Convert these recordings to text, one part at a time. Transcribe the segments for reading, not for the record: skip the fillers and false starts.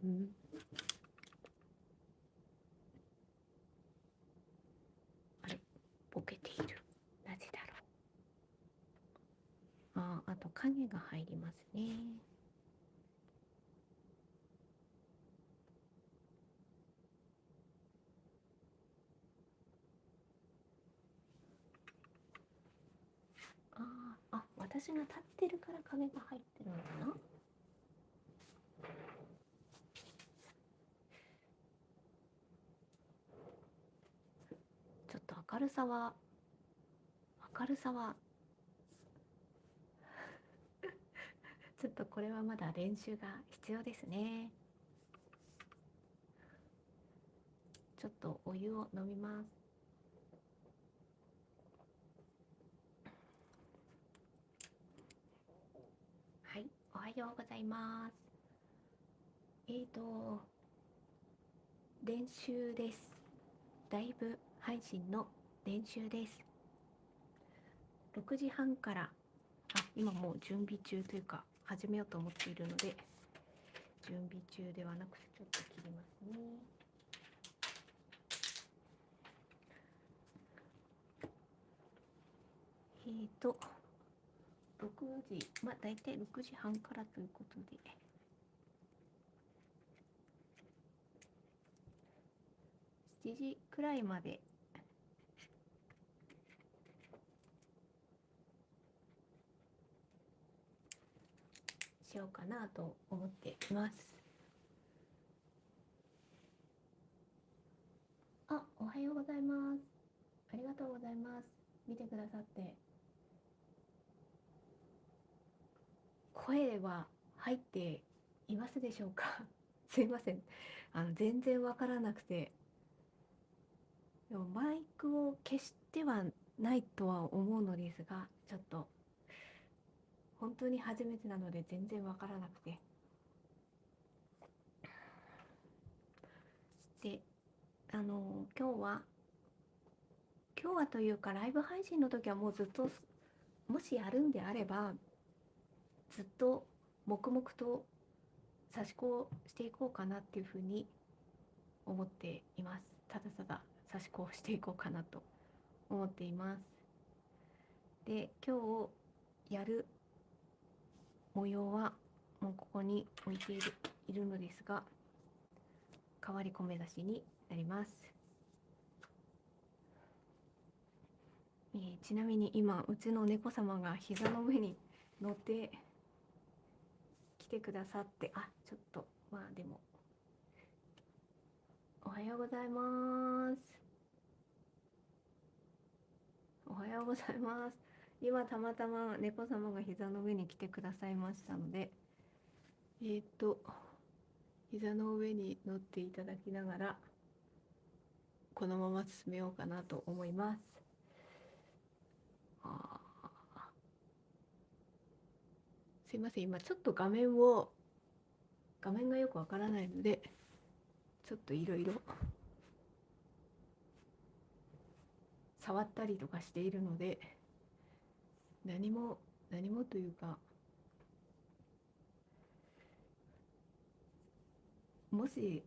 うん、あれ、ボケている。なぜだろう。あと影が入りますね。私が立ってるから影が入ってるのかな。ちょっと明るさはちょっとこれはまだ練習が必要ですね。ちょっとお湯を飲みます。はい、おはようございます。練習です。ライブ配信の練習です。6時半から、今もう準備中というか始めようと思っているので、準備中ではなくてちょっと切りますね。6時、だいたい6時半からということで、7時くらいまでしようかなと思っています。おはようございます。ありがとうございます。見てくださって。声は入っていますでしょうか？すいません。全然わからなくて。でもマイクを消してはないとは思うのですが、ちょっと本当に初めてなので全然わからなくて。で、今日はというかライブ配信の時はもうずっと、もしやるんであればずっと黙々と差し子していこうかなっていうふうに思っています。ただただ差し子をしていこうかなと思っています。で、今日やる模様はもうここに置いているのですが、変わり込め出しになります。ちなみに今うちの猫様が膝の上に乗って来てくださって、ちょっとでもおはようございます。おはようございます。今たまたま猫様が膝の上に来てくださいましたので、膝の上に乗っていただきながらこのまま進めようかなと思います。すいません、今ちょっと画面がよくわからないので、ちょっといろいろ触ったりとかしているので、何もというか、もし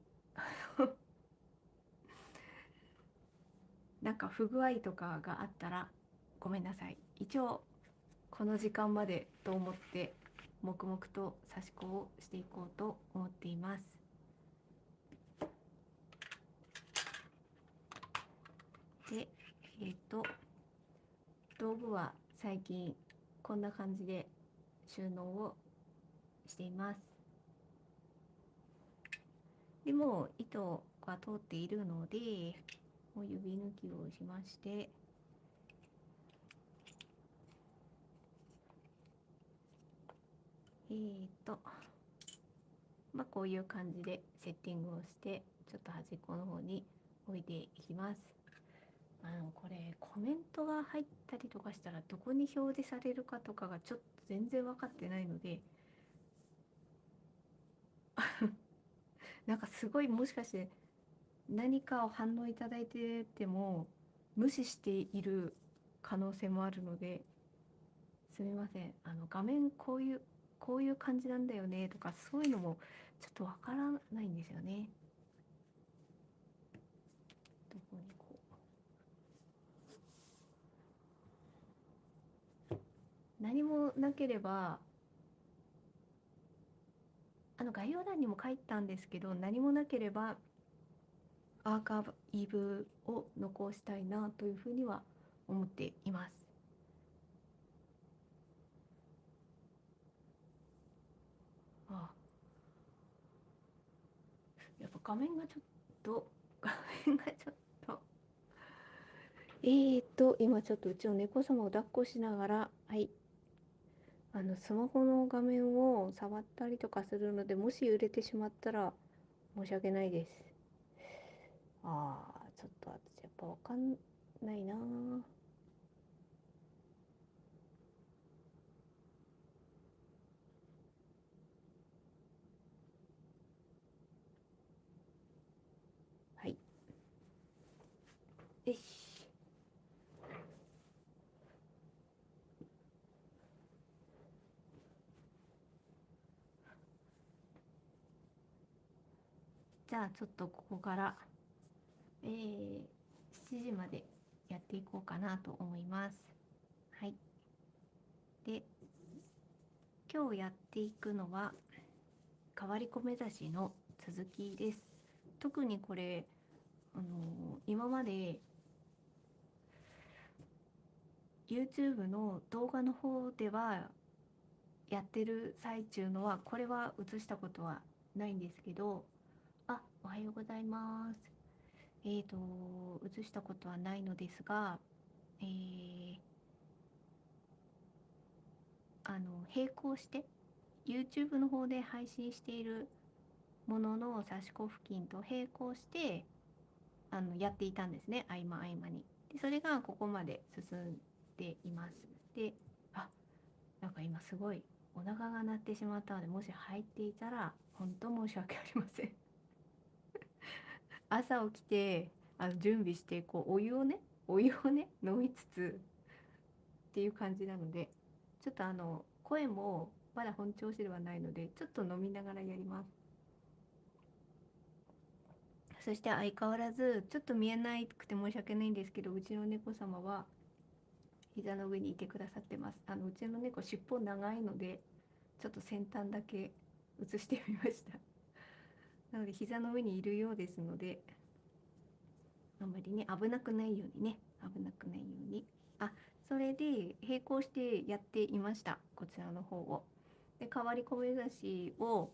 なんか不具合とかがあったらごめんなさい。一応この時間までと思って黙々と差し子をしていこうと思っています。で、道具は最近こんな感じで収納をしています。でも糸が通っているので、もう指抜きをしまして、こういう感じでセッティングをしてちょっと端っこの方に置いていきます。これコメントが入ったりとかしたらどこに表示されるかとかがちょっと全然分かってないのでなんかすごい、もしかして何かを反応いただいてても無視している可能性もあるので、すみません。画面こういう感じなんだよねとか、そういうのもちょっとわからないんですよね。どこにこう何もなければ、概要欄にも書いたんですけど、何もなければアーカイブを残したいなというふうには思っています。あ、やっぱ画面がちょっと画面がちょっと今ちょっとうちの猫様を抱っこしながら、はい、スマホの画面を触ったりとかするので、もし揺れてしまったら申し訳ないです。ちょっと私やっぱわかんないな。はい。よし。じゃあちょっとここから、7時までやっていこうかなと思います。はい。で、今日やっていくのは変わり子目指しの続きです。特にこれ、今まで YouTube の動画の方ではやってる最中のは、これは映したことはないんですけど、おはようございます。映したことはないのですが、並行して YouTube の方で配信しているものの差し子付近と並行してやっていたんですね、合間合間に。でそれがここまで進んでいます。で、なんか今すごいお腹が鳴ってしまったので、もし入っていたら本当申し訳ありません。朝起きて準備して、こうお湯をね飲みつつっていう感じなので、ちょっと声もまだ本調子ではないので、ちょっと飲みながらやります。そして相変わらずちょっと見えなくて申し訳ないんですけど、うちの猫様は膝の上にいてくださってます。うちの猫尻尾長いので、ちょっと先端だけ映してみました。なので膝の上にいるようですので、あんまりね、危なくないようにね、危なくないように。それで並行してやっていました、こちらの方を。で、変わり米刺しを、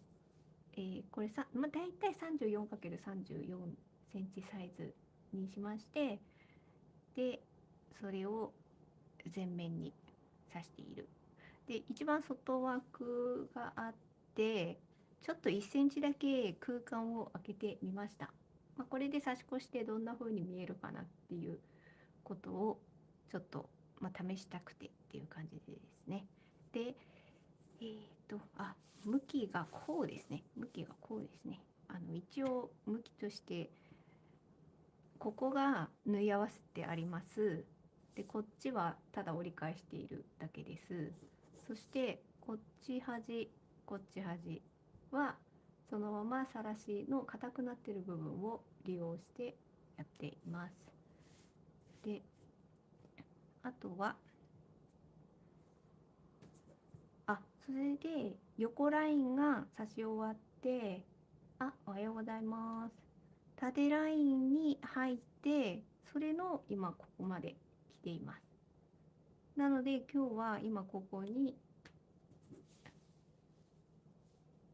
これさ、大体 34×34 センチサイズにしまして、で、それを全面に刺している。で、一番外枠があって、ちょっと1センチだけ空間を空けてみました。これで差し越してどんな風に見えるかなっていうことをちょっと、試したくてっていう感じでですね。で、向きがこうですね。向きがこうですね。一応向きとしてここが縫い合わせてあります。で、こっちはただ折り返しているだけです。そしてこっち端、こっち端はそのままさらしの硬くなっている部分を利用してやっています。で、あとはそれで横ラインが刺し終わって、おはようございます。縦ラインに入って、それの今ここまで来ています。なので今日は今ここに、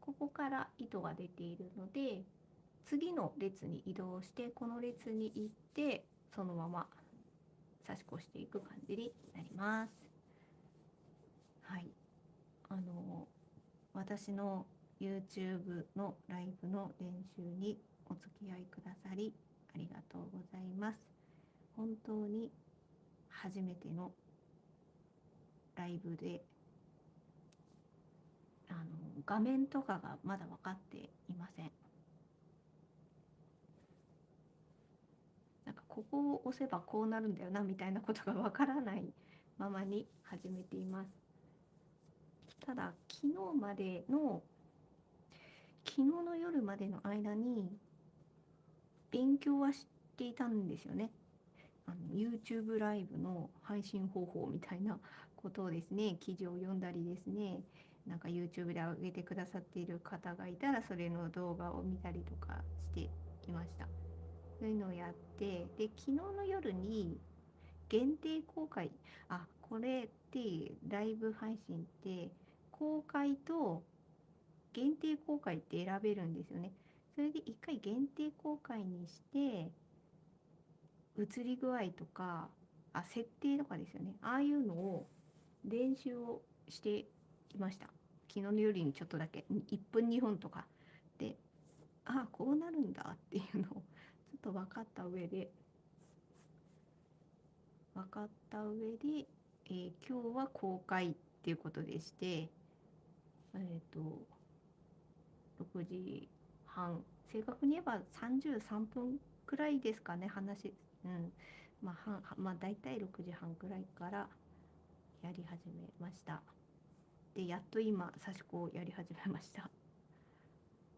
ここから糸が出ているので、次の列に移動して、この列に行って、そのまま差し越していく感じになります。はい。私の YouTube のライブの練習にお付き合いくださりありがとうございます。本当に初めてのライブで、画面とかがまだ分かっていません。なんかここを押せばこうなるんだよなみたいなことが分からないままに始めています。ただ昨日までの昨日の夜までの間に勉強はしていたんですよね。YouTube ライブの配信方法みたいなことをですね、記事を読んだりですね、なんか YouTube で上げてくださっている方がいたらそれの動画を見たりとかしていました。そういうのをやって、で昨日の夜に限定公開、これってライブ配信って公開と限定公開って選べるんですよね。それで一回限定公開にして映り具合とか、設定とかですよね。ああいうのを練習をしていました。昨日の夜にちょっとだけ1分2分とかで、こうなるんだっていうのをちょっと分かった上で、今日は公開っていうことでして、6時半、正確に言えば33分くらいですかね、だいたい6時半くらいからやり始めました。で、やっと今刺し子をやり始めました。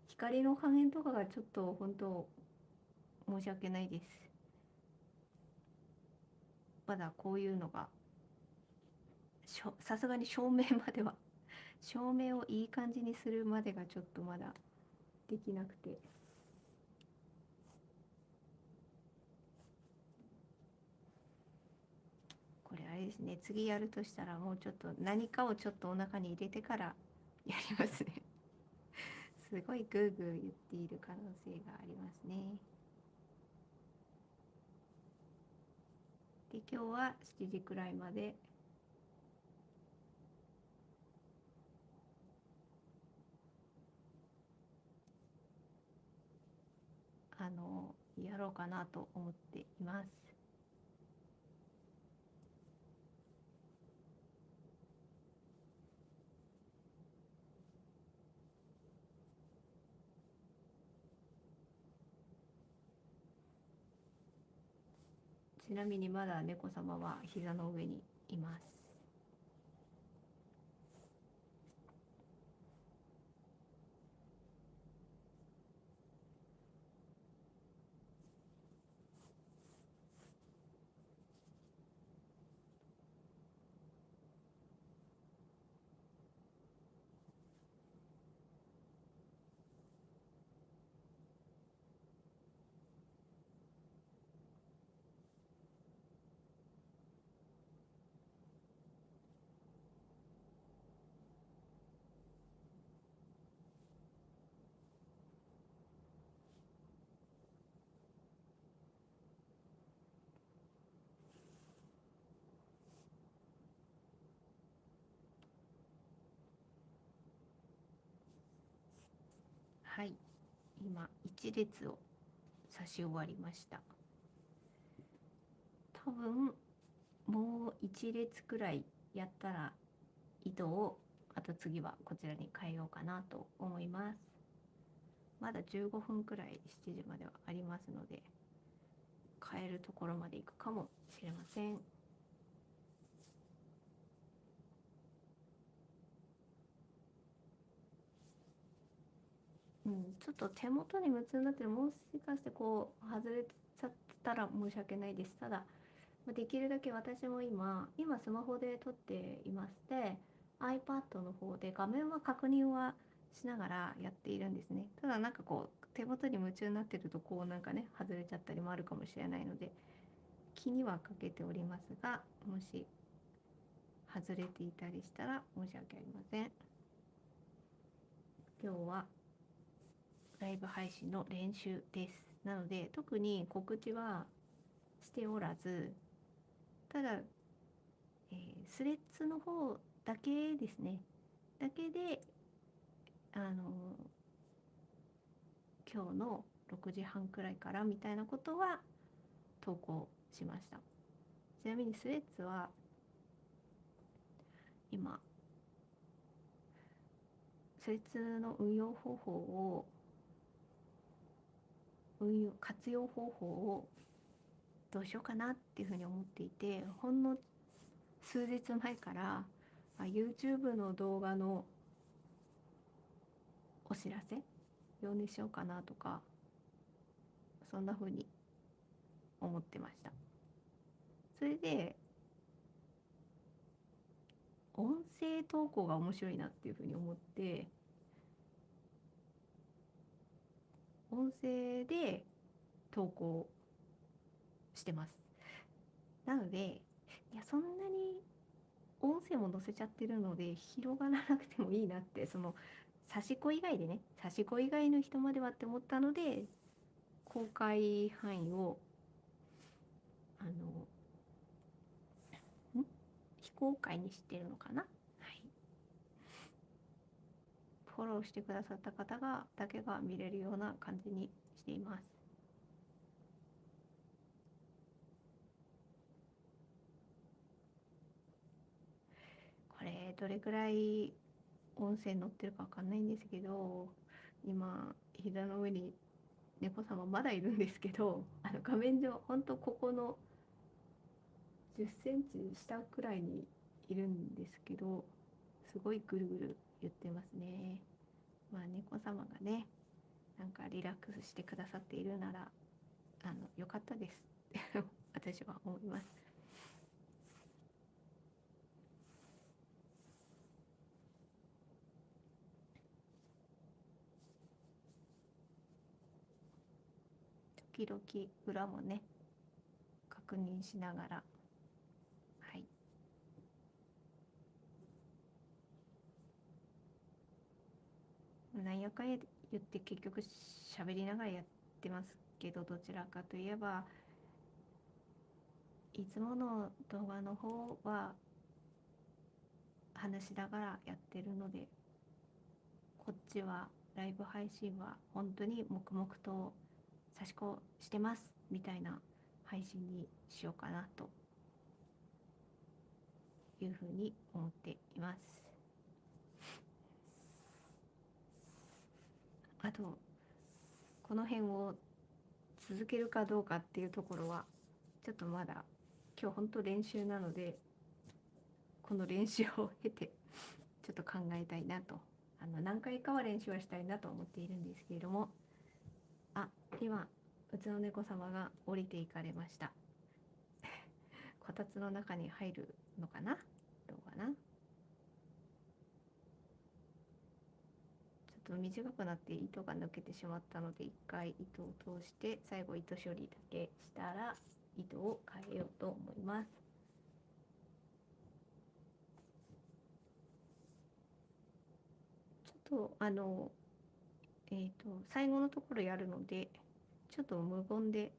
光の加減とかがちょっと本当申し訳ないです。まだこういうのがさすがに照明までは照明をいい感じにするまでがちょっとまだできなくて、これあれですね、次やるとしたらもうちょっと何かをちょっとお腹に入れてからやりますね。すごいグーグー言っている可能性がありますね。で、今日は7時くらいまでやろうかなと思っています。ちなみにまだ猫様は膝の上にいます。はい、今一列を刺し終わりました。多分もう一列くらいやったら糸をあと次はこちらに変えようかなと思います。まだ15分くらい7時まではありますので、変えるところまで行くかもしれません。ちょっと手元に夢中になってる、もしかしてこう外れちゃったら申し訳ないです。ただできるだけ私も今スマホで撮っていまして、 iPad の方で画面は確認はしながらやっているんですね。ただなんかこう手元に夢中になってるとこうなんかね外れちゃったりもあるかもしれないので気にはかけておりますが、もし外れていたりしたら申し訳ありません。今日はライブ配信の練習です。なので特に告知はしておらず、ただ、スレッズの方だけですね。だけで、あの今日の6時半くらいからみたいなことは投稿しました。ちなみにスレッズは今、スレッズの活用方法をどうしようかなっていうふうに思っていて、ほんの数日前からYouTube の動画のお知らせ用にしようかなとか、そんな風に思ってました。それで音声投稿が面白いなっていう風に思って、音声で投稿してます。なので、いや、そんなに音声も載せちゃってるので広がらなくてもいいなって、その刺し子以外でね、刺し子以外の人まではって思ったので、公開範囲をあの非公開にしてるのかな。はい。フォローしてくださった方がだけが見れるような感じにしています。これどれくらい音声載ってるかわかんないんですけど、今膝の上に猫様まだいるんですけど、画面上ほんとここの10センチ下くらいにいるんですけど、すごいぐるぐる言ってますね。まあ猫様がね、なんかリラックスしてくださっているなら良かったです私は思います。時々裏もね確認しながら、はい、なんやかんや言って結局喋りながらやってますけど、どちらかといえばいつもの動画の方は話しながらやってるので、こっちはライブ配信は本当に黙々と差し子してますみたいな配信にしようかなというふうに思っています。あとこの辺を続けるかどうかっていうところはちょっとまだ今日本当練習なので、この練習を経てちょっと考えたいなと、何回かは練習はしたいなと思っているんですけれども、今うちの猫様が降りていかれました。こたつの中に入るのかな、どうかな。ちょっと短くなって糸が抜けてしまったので、一回糸を通して最後糸処理だけしたら糸を変えようと思います。ちょっと最後のところやるので、ちょっと無言で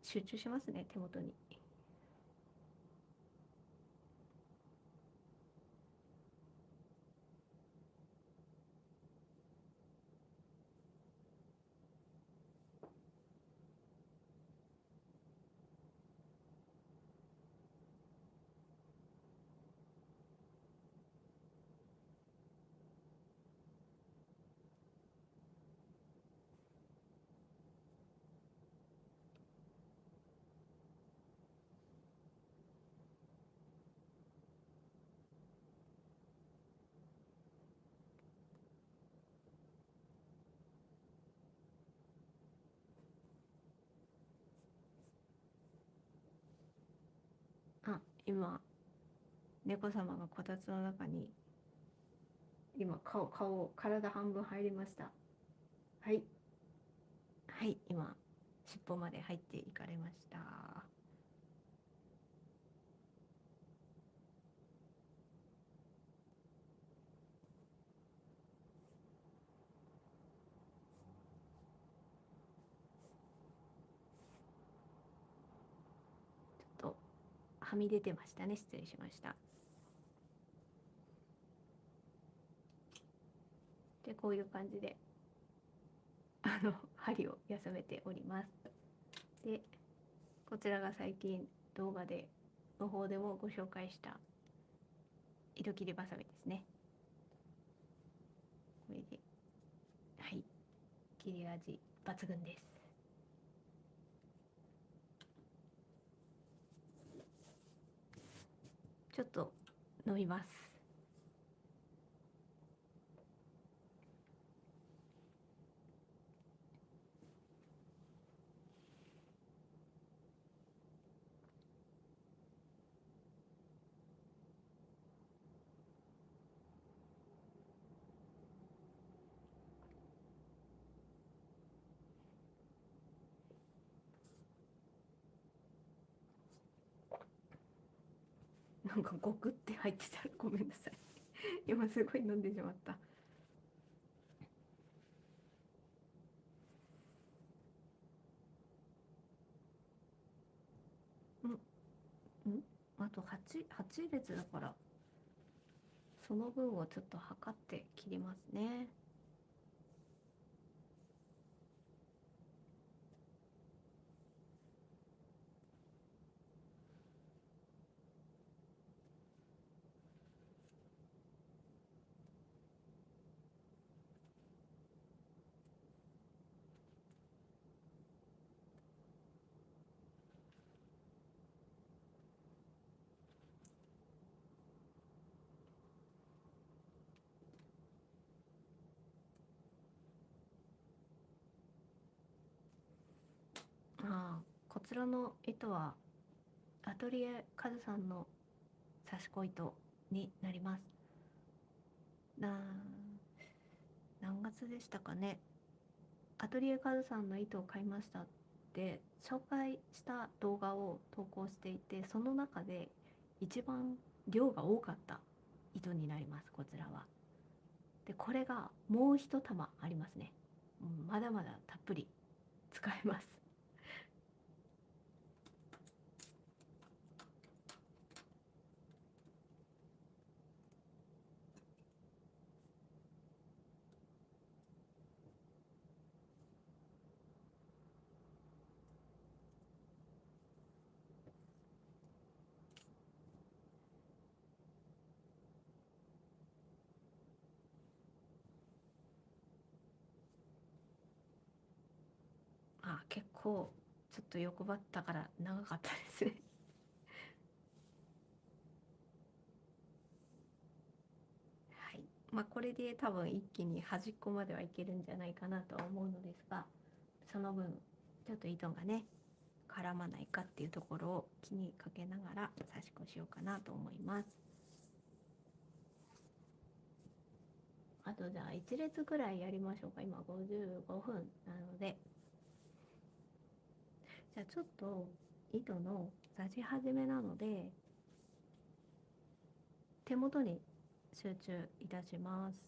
集中しますね、手元に。今猫様がこたつの中に、今体半分入りました。はい、はい、今尻尾まで入っていかれました。ちょっとはみ出てましたね、失礼しました。でこういう感じで針を休めております。でこちらが最近動画での方でもご紹介した糸切りバサミですね。これで、はい、切れ味抜群です。ちょっと飲みます。なんかゴクって入ってたらごめんなさい。今すごい飲んでしまった。うんうん。あと8列だから、その分をちょっと測って切りますね。ああ、こちらの糸はアトリエカズさんの刺し子糸になります。な何月でしたかね。アトリエカズさんの糸を買いましたって紹介した動画を投稿していて、その中で一番量が多かった糸になります、こちらは。でこれがもう一玉ありますね。まだまだたっぷり使えます。結構ちょっと欲張ったから長かったですね。はい。これで多分一気に端っこまではいけるんじゃないかなとは思うのですが、その分ちょっと糸がね絡まないかっていうところを気にかけながら差し子しようかなと思います。あとじゃあ1列ぐらいやりましょうか。今55分なので、じゃあちょっと糸の刺し始めなので手元に集中いたします。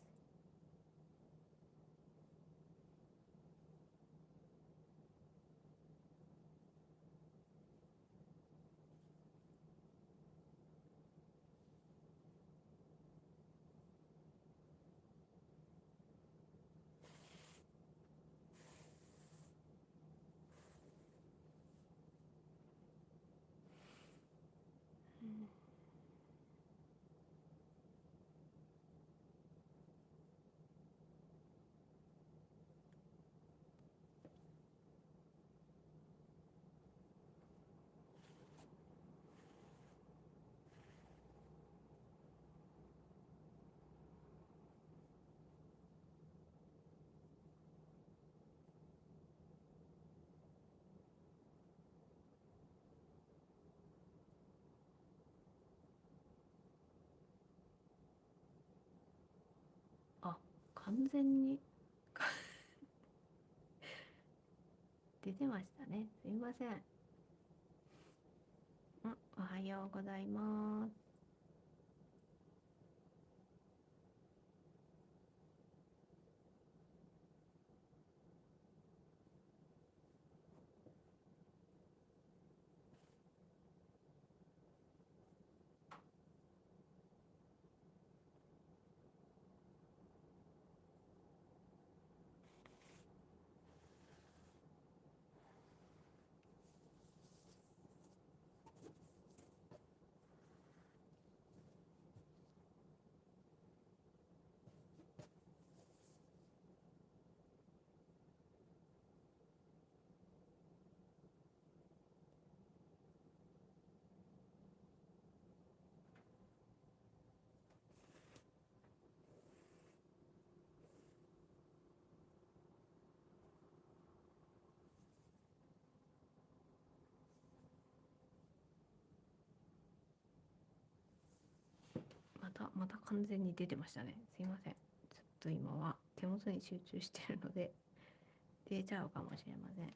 うん、あ、完全に出てましたね。すいません。おはようございます。また完全に出てましたね。すいません。ちょっと今は手元に集中してるので出ちゃうかもしれません。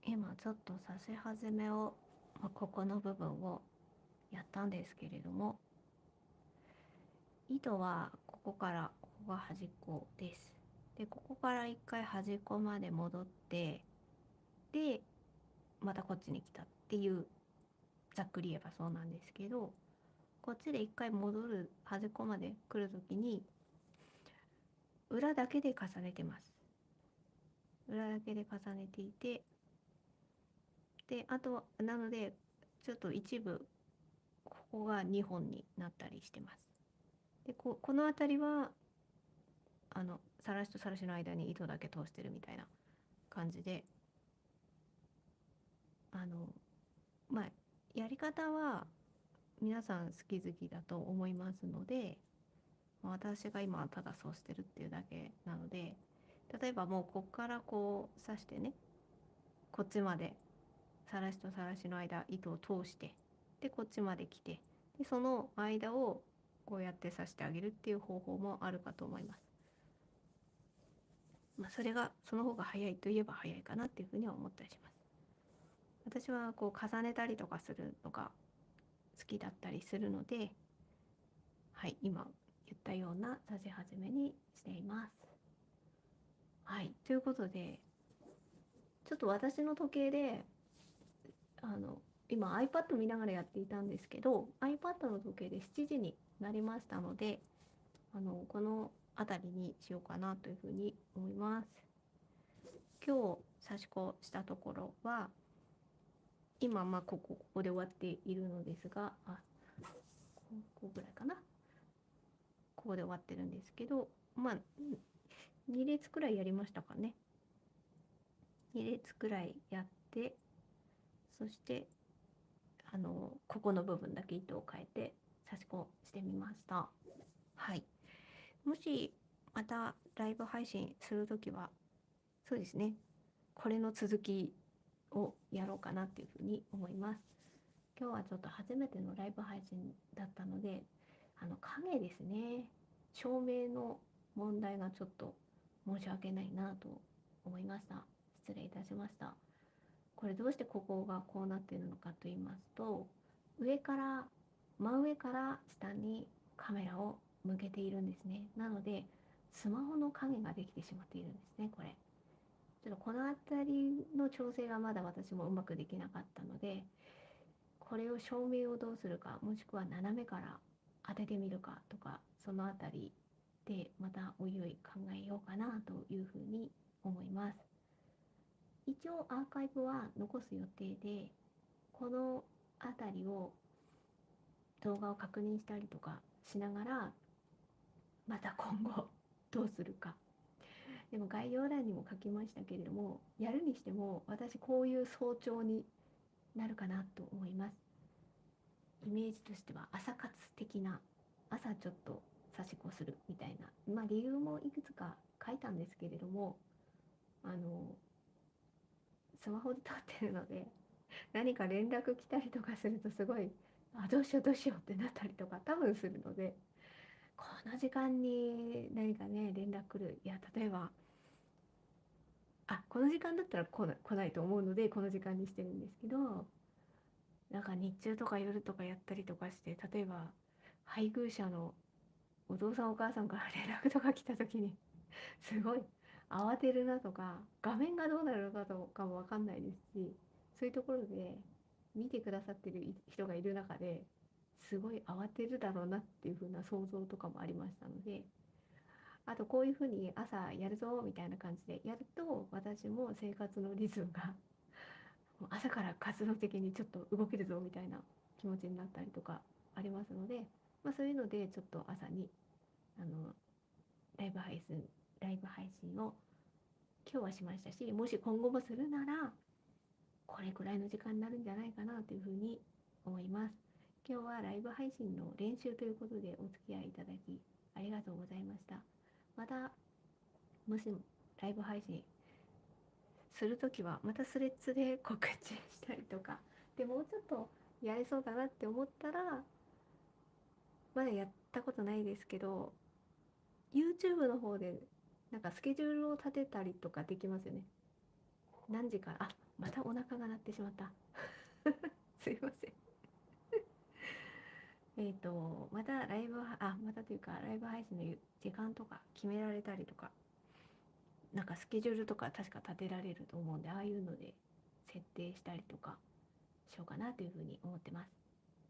今ちょっと差し始めを、ここの部分をやったんですけれども、糸はここからここが端っこです。でここから一回端っこまで戻って、でまたこっちに来たっていう、ざっくり言えばそうなんですけど、こっちで一回戻る端っこまで来るときに裏だけで重ねてます。裏だけで重ねていて、であとなのでちょっと一部ここが2本になったりしてます。でこの辺りはさらしとさらしの間に糸だけ通してるみたいな感じで、まあやり方は皆さん好き好きだと思いますので、私が今ただそうしてるっていうだけなので、例えばもうこっからこう刺してね、こっちまでさらしとさらしの間糸を通して、でこっちまで来て、でその間をこうやって刺してあげるっていう方法もあるかと思います。それがその方が早いといえば早いかなっていうふうには思ったりします。私はこう重ねたりとかするのが好きだったりするので、はい、今言ったような刺し始めにしています。はい、ということで、ちょっと私の時計で今 iPad 見ながらやっていたんですけど、 iPad の時計で7時になりましたので、この辺りにしようかなというふうに思います。今日差し子したところは今ここで終わっているのですが、ここぐらいかな、ここで終わってるんですけど、2列くらいやりましたかね。2列くらいやって、そしてここの部分だけ糸を変えて差し子してみました。はい、もしまたライブ配信するときは、そうですね、これの続きをやろうかなっていうふうに思います。今日はちょっと初めてのライブ配信だったので、影ですね、照明の問題がちょっと申し訳ないなと思いました。失礼いたしました。これどうしてここがこうなっているのかと言いますと、真上から下にカメラを向けているんですね。なのでスマホの影ができてしまっているんですね。これちょっとこの辺りの調整がまだ私もうまくできなかったので、これを照明をどうするか、もしくは斜めから当ててみるかとか、その辺りでまたおいおい考えようかなというふうに思います。一応アーカイブは残す予定で、この辺りを動画を確認したりとかしながら、また今後どうするか。でも概要欄にも書きましたけれども、やるにしても私こういう早朝になるかなと思います。イメージとしては朝活的な、朝ちょっと差し子するみたいな、理由もいくつか書いたんですけれども、あのスマホで撮ってるので、何か連絡来たりとかするとすごい、どうしようどうしようってなったりとか多分するので、この時間に何かね連絡来る、いや例えばこの時間だったら来ないと思うのでこの時間にしてるんですけど、なんか日中とか夜とかやったりとかして、例えば配偶者のお父さんお母さんから連絡とか来た時にすごい慌てるなとか、画面がどうなるのかとかも分かんないですし、そういうところで見てくださってる人がいる中ですごい慌てるだろうなっていう風な想像とかもありましたので、あとこういう風に朝やるぞみたいな感じでやると、私も生活のリズムが朝から活動的にちょっと動けるぞみたいな気持ちになったりとかありますので、そういうのでちょっと朝にあのライブ配信を今日はしましたし、もし今後もするならこれくらいの時間になるんじゃないかなというふうに思います。今日はライブ配信の練習ということでお付き合いいただきありがとうございました。またもしライブ配信するときはまたスレッズで告知したりとか、でもうちょっとやれそうだなって思ったら、まだやったことないですけど YouTube の方でなんかスケジュールを立てたりとかできますよね。何時からまたお腹が鳴ってしまった。すいません。またライブまたというかライブ配信の時間とか決められたりとか、なんかスケジュールとか確か立てられると思うんで、ああいうので設定したりとかしようかなというふうに思ってます。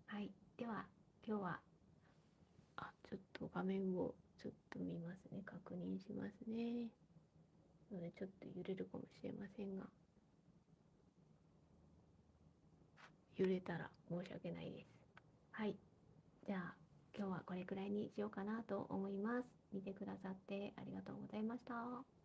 はい、では今日はちょっと画面をちょっと見ますね、確認しますね。のでちょっと揺れるかもしれませんが、揺れたら申し訳ないです。はい、じゃあ今日はこれくらいにしようかなと思います。見てくださってありがとうございました。